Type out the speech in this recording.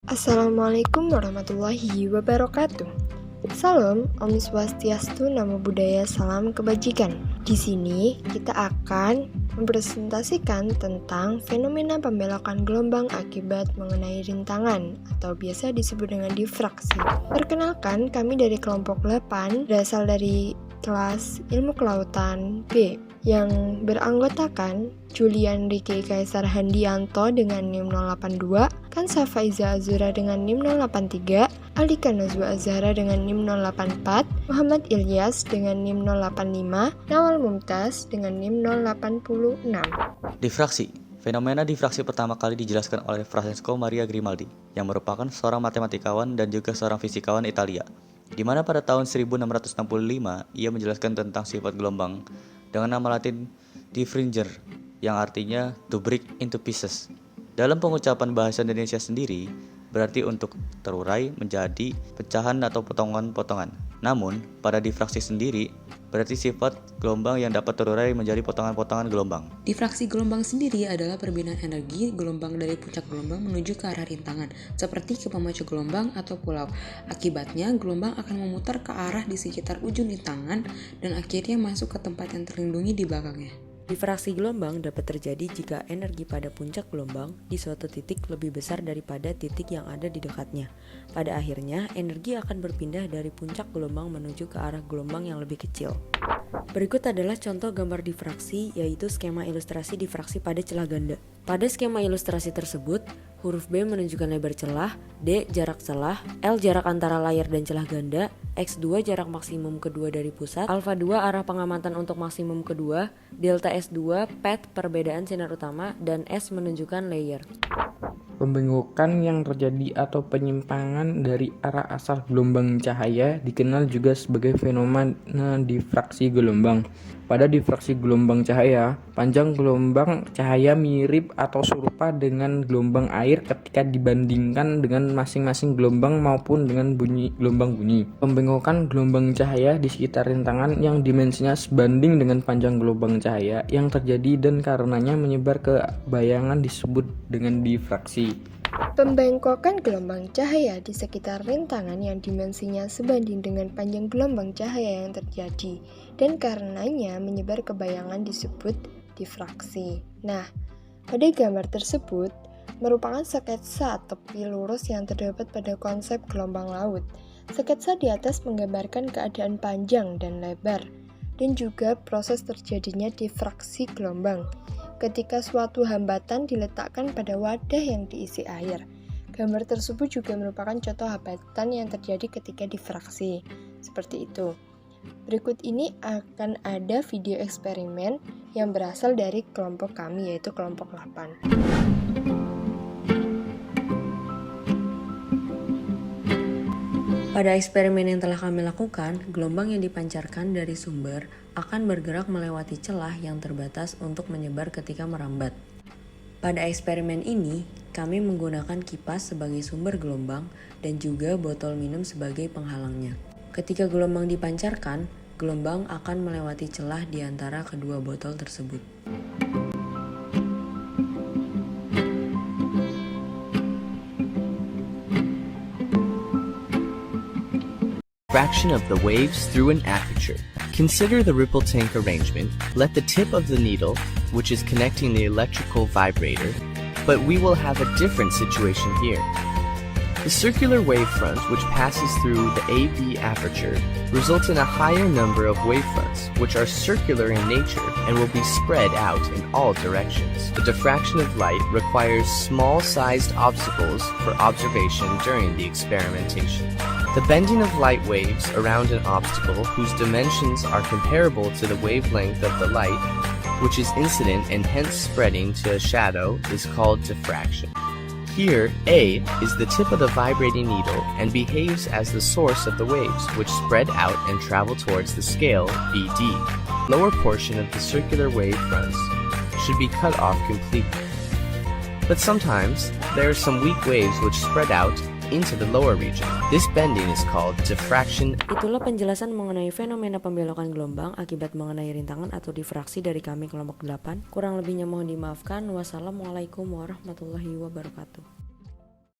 Assalamualaikum warahmatullahi wabarakatuh. Salam, Om Swastiastu, Namo Buddhaya, Salam Kebajikan. Di sini kita akan mempresentasikan tentang fenomena pembelokan gelombang akibat mengenai rintangan atau biasa disebut dengan difraksi. Perkenalkan, kami dari kelompok 8 berasal dari kelas Ilmu Kelautan B yang beranggotakan Julian Ricky Kaisar Handianto dengan NIM 082, Kansa Faiza Azura dengan NIM 083, Alika Nazwa Azhara dengan NIM 084, Muhammad Ilyas dengan NIM 085, Nawal Mumtaz dengan NIM 086. Difraksi. Fenomena difraksi pertama kali dijelaskan oleh Francesco Maria Grimaldi, yang merupakan seorang matematikawan dan juga seorang fisikawan Italia, di mana pada tahun 1665 ia menjelaskan tentang sifat gelombang dengan nama latin diffringer, yang artinya to break into pieces. Dalam pengucapan bahasa Indonesia sendiri, berarti untuk terurai menjadi pecahan atau potongan-potongan. Namun, pada difraksi sendiri, berarti sifat gelombang yang dapat terurai menjadi potongan-potongan gelombang. Difraksi gelombang sendiri adalah perbedaan energi gelombang dari puncak gelombang menuju ke arah rintangan, seperti ke pemacu gelombang atau pulau. Akibatnya, gelombang akan memutar ke arah di sekitar ujung rintangan dan akhirnya masuk ke tempat yang terlindungi di belakangnya. Difraksi gelombang dapat terjadi jika energi pada puncak gelombang di suatu titik lebih besar daripada titik yang ada di dekatnya. Pada akhirnya, energi akan berpindah dari puncak gelombang menuju ke arah gelombang yang lebih kecil. Berikut adalah contoh gambar difraksi, yaitu skema ilustrasi difraksi pada celah ganda. Pada skema ilustrasi tersebut, huruf B menunjukkan lebar celah, D jarak celah, L jarak antara layar dan celah ganda, X2 jarak maksimum kedua dari pusat, Alpha 2 arah pengamatan untuk maksimum kedua, Delta S2 path perbedaan sinar utama, dan S menunjukkan layer. Pembengukan yang terjadi atau penyimpangan dari arah asal gelombang cahaya dikenal juga sebagai fenomena difraksi gelombang. Pada difraksi gelombang cahaya, panjang gelombang cahaya mirip atau serupa dengan gelombang air ketika dibandingkan dengan masing-masing gelombang maupun dengan gelombang bunyi. Pembengukan gelombang cahaya di sekitar rintangan yang dimensinya sebanding dengan panjang gelombang cahaya yang terjadi dan karenanya menyebar ke bayangan disebut dengan difraksi. Pembengkokan gelombang cahaya di sekitar rintangan yang dimensinya sebanding dengan panjang gelombang cahaya yang terjadi dan karenanya menyebar ke bayangan disebut difraksi. Nah, pada gambar tersebut merupakan sketsa tepi lurus yang terdapat pada konsep gelombang laut. Sketsa di atas menggambarkan keadaan panjang dan lebar dan juga proses terjadinya difraksi gelombang ketika suatu hambatan diletakkan pada wadah yang diisi air. Gambar tersebut juga merupakan contoh hambatan yang terjadi ketika difraksi. Seperti itu. Berikut ini akan ada video eksperimen yang berasal dari kelompok kami, yaitu kelompok 8. Pada eksperimen yang telah kami lakukan, gelombang yang dipancarkan dari sumber akan bergerak melewati celah yang terbatas untuk menyebar ketika merambat. Pada eksperimen ini, kami menggunakan kipas sebagai sumber gelombang dan juga botol minum sebagai penghalangnya. Ketika gelombang dipancarkan, gelombang akan melewati celah di antara kedua botol tersebut. Fraction of the waves through an aperture. Consider the ripple tank arrangement. Let the tip of the needle, which is connecting the electrical vibrator, but we will have a different situation here. The circular wavefront, which passes through the AB aperture, results in a higher number of wavefronts, which are circular in nature and will be spread out in all directions. The diffraction of light requires small-sized obstacles for observation during the experimentation. The bending of light waves around an obstacle whose dimensions are comparable to the wavelength of the light, which is incident and hence spreading to a shadow, is called diffraction. Here, A is the tip of the vibrating needle and behaves as the source of the waves, which spread out and travel towards the scale, BD. Lower portion of the circular wave fronts should be cut off completely. But sometimes, there are some weak waves which spread out into the lower region. This bending is called diffraction. Itulah penjelasan mengenai fenomena pembelokan gelombang akibat mengenai rintangan atau difraksi dari kami kelompok 8. Kurang lebihnya mohon dimaafkan. Wassalamualaikum warahmatullahi wabarakatuh.